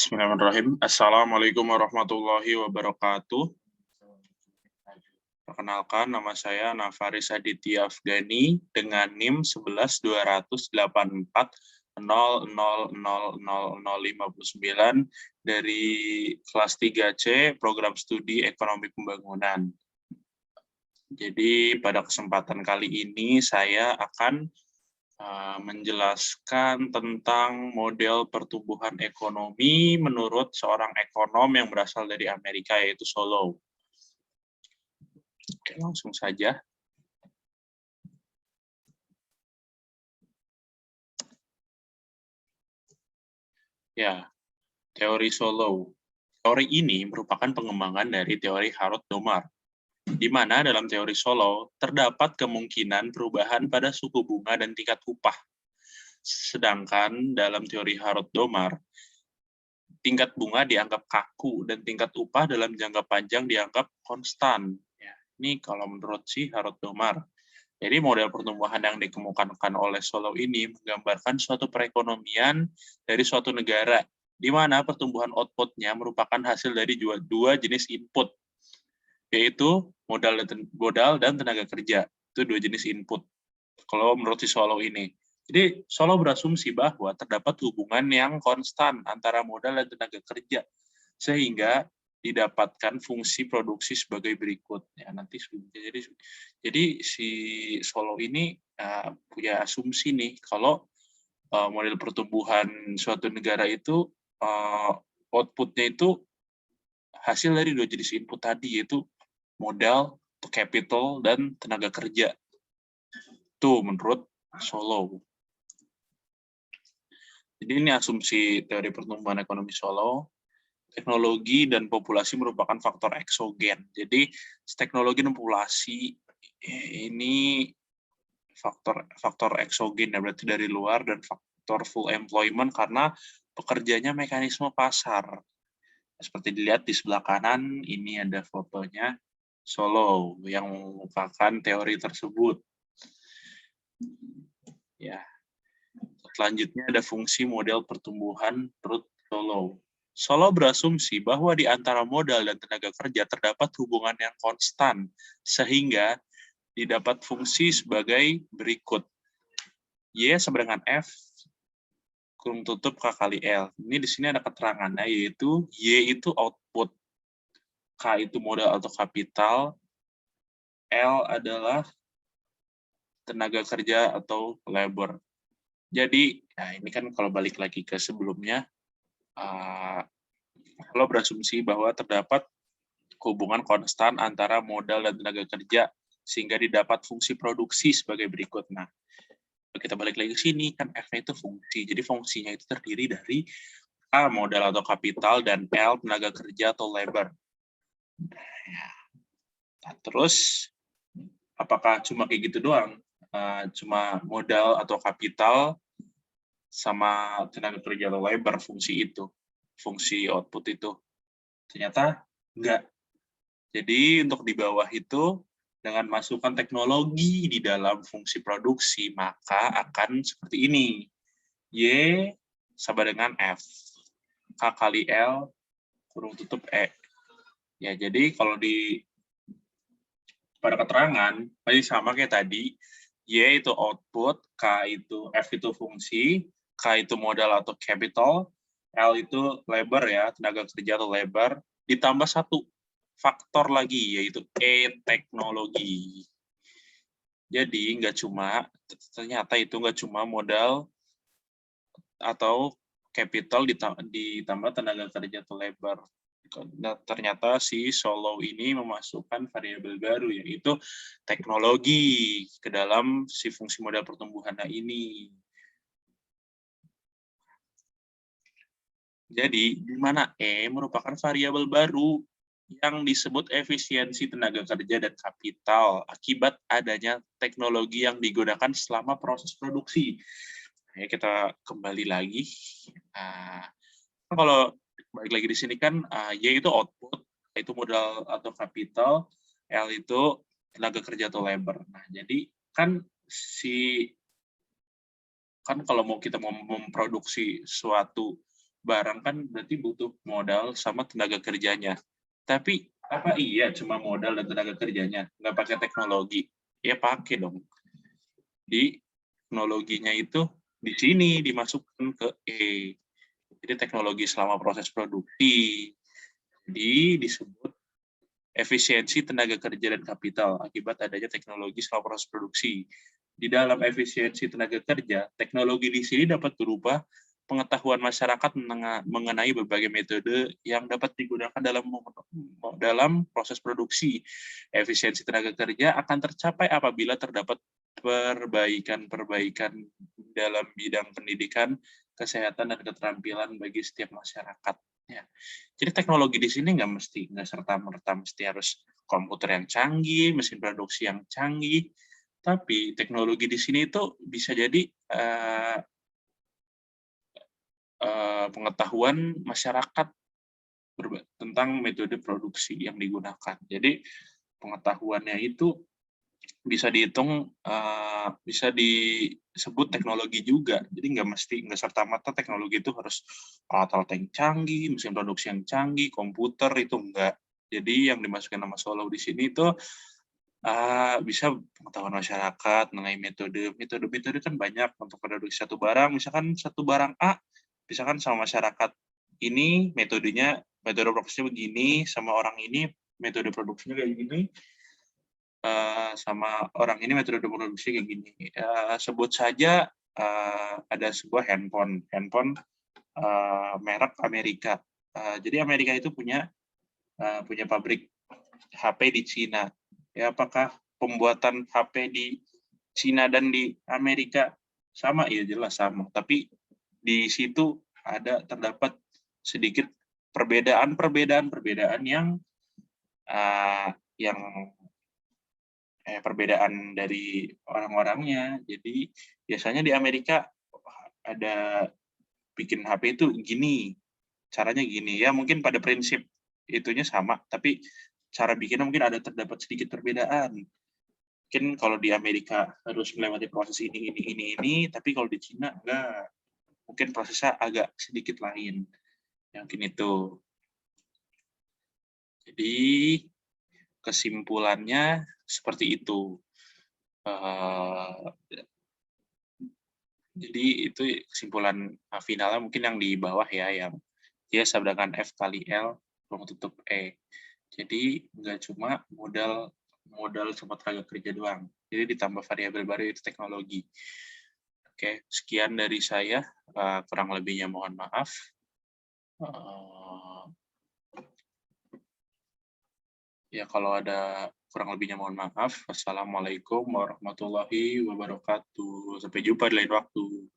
Bismillahirrahmanirrahim. Assalamualaikum warahmatullahi wabarakatuh. Perkenalkan, nama saya Nafaris Aditya Afgani dengan NIM 11-284-00000059 dari kelas 3C Program Studi Ekonomi Pembangunan. Jadi pada kesempatan kali ini saya akan menjelaskan tentang model pertumbuhan ekonomi menurut seorang ekonom yang berasal dari Amerika, yaitu Solow. Oke, langsung saja. Ya, teori Solow. Teori ini merupakan pengembangan dari teori Harrod-Domar, di mana dalam teori Solow terdapat kemungkinan perubahan pada suku bunga dan tingkat upah. Sedangkan dalam teori Harrod-Domar, tingkat bunga dianggap kaku dan tingkat upah dalam jangka panjang dianggap konstan. Ya, ini kalau menurut si Harrod-Domar. Jadi model pertumbuhan yang dikemukakan oleh Solow ini menggambarkan suatu perekonomian dari suatu negara, di mana pertumbuhan output-nya merupakan hasil dari dua jenis input, yaitu modal dan tenaga kerja. Itu dua jenis input, kalau menurut si Solow ini. Jadi Solow berasumsi bahwa terdapat hubungan yang konstan antara modal dan tenaga kerja, sehingga didapatkan fungsi produksi sebagai berikut. Ya, nanti jadi si Solow ini punya asumsi nih kalau model pertumbuhan suatu negara itu output-nya itu hasil dari dua jenis input tadi, yaitu modal, capital, dan tenaga kerja. Itu menurut Solow. Jadi ini asumsi teori pertumbuhan ekonomi Solow. Teknologi dan populasi merupakan faktor eksogen. Jadi teknologi dan populasi ini faktor eksogen, ya, berarti dari luar, dan faktor full employment karena pekerjanya mekanisme pasar. Seperti dilihat di sebelah kanan, ini ada fotonya Solow yang mengungkapkan teori tersebut. Ya. Selanjutnya ada fungsi model pertumbuhan menurut Solow. Solow berasumsi bahwa di antara modal dan tenaga kerja terdapat hubungan yang konstan, sehingga didapat fungsi sebagai berikut. Y sama dengan F kurung tutup K kali L. Ini di sini ada keterangannya, yaitu Y itu output, K itu modal atau kapital, L adalah tenaga kerja atau labor. Jadi, nah ini kan kalau balik lagi ke sebelumnya, kalau berasumsi bahwa terdapat hubungan konstan antara modal dan tenaga kerja, sehingga didapat fungsi produksi sebagai berikut. Nah, kalau kita balik lagi ke sini, kan F-nya itu fungsi. Jadi fungsinya itu terdiri dari A, modal atau kapital, dan L, tenaga kerja atau labor. Nah, terus, apakah cuma kayak gitu doang? Cuma modal atau kapital sama tenaga kerja atau labor fungsi itu, fungsi output itu? Ternyata enggak. Jadi untuk di bawah itu, dengan masukkan teknologi di dalam fungsi produksi, maka akan seperti ini. Y sama dengan F. K kali L kurung tutup E. Ya, jadi kalau pada keterangan, masih sama kayak tadi. Y itu output, K itu F itu fungsi, K itu modal atau capital, L itu labor, ya, tenaga kerja atau labor, ditambah satu faktor lagi, yaitu E, teknologi. Jadi ternyata itu nggak cuma modal atau capital ditambah tenaga kerja atau labor. Nah, ternyata si Solow ini memasukkan variabel baru, yaitu teknologi ke dalam si fungsi model pertumbuhan ini. Jadi, di mana E merupakan variabel baru yang disebut efisiensi tenaga kerja dan kapital akibat adanya teknologi yang digunakan selama proses produksi. Nah, kita kembali lagi. Kalau balik lagi di sini kan, Y itu output, itu modal atau kapital, L itu tenaga kerja atau labor. Nah, jadi kan kalau kita mau memproduksi suatu barang kan berarti butuh modal sama tenaga kerjanya. Tapi apa iya cuma modal dan tenaga kerjanya? Nggak pakai teknologi? Ya pakai dong. Di teknologinya itu di sini dimasukkan ke E. Jadi teknologi selama proses produksi. Jadi disebut efisiensi tenaga kerja dan kapital akibat adanya teknologi selama proses produksi. Di dalam efisiensi tenaga kerja, teknologi di sini dapat berupa pengetahuan masyarakat mengenai berbagai metode yang dapat digunakan dalam proses produksi. Efisiensi tenaga kerja akan tercapai apabila terdapat perbaikan-perbaikan dalam bidang pendidikan, kesehatan, dan keterampilan bagi setiap masyarakat. Ya. Jadi teknologi di sini nggak serta-merta mesti harus komputer yang canggih, mesin produksi yang canggih, tapi teknologi di sini itu bisa jadi pengetahuan masyarakat tentang metode produksi yang digunakan. Jadi pengetahuannya itu bisa dihitung, bisa disebut teknologi juga. Jadi nggak serta-merta teknologi itu harus alat-alat yang canggih, mesin produksi yang canggih, komputer itu enggak. Jadi yang dimasukkan nama Solo di sini itu bisa pengetahuan masyarakat mengenai metode kan banyak untuk produksi satu barang. Misalkan satu barang A, misalkan sama masyarakat ini metode produksinya begini, sama orang ini metode produksinya kayak gini. Sama orang ini metode produksi kayak gini. Sebut saja ada sebuah handphone merek Amerika. Jadi Amerika itu punya pabrik HP di Cina. Ya, apakah pembuatan HP di Cina dan di Amerika sama? Ya jelas sama. Tapi di situ terdapat sedikit perbedaan yang perbedaan dari orang-orangnya. Jadi biasanya di Amerika ada bikin HP itu gini, caranya gini. Ya mungkin pada prinsip itunya sama, tapi cara bikinnya mungkin terdapat sedikit perbedaan. Mungkin kalau di Amerika harus melewati proses ini, tapi kalau di Cina enggak. Mungkin prosesnya agak sedikit lain. Mungkin itu. Jadi kesimpulannya seperti itu. Jadi itu kesimpulan finalnya mungkin yang di bawah ya, yang dia sabdakan F kali L, ruang tutup E. Jadi nggak cuma modal sama tenaga kerja doang. Jadi ditambah variabel baru itu teknologi. Oke, sekian dari saya. Kurang lebihnya mohon maaf. Ya, kalau ada kurang lebihnya mohon maaf. Wassalamualaikum warahmatullahi wabarakatuh. Sampai jumpa di lain waktu.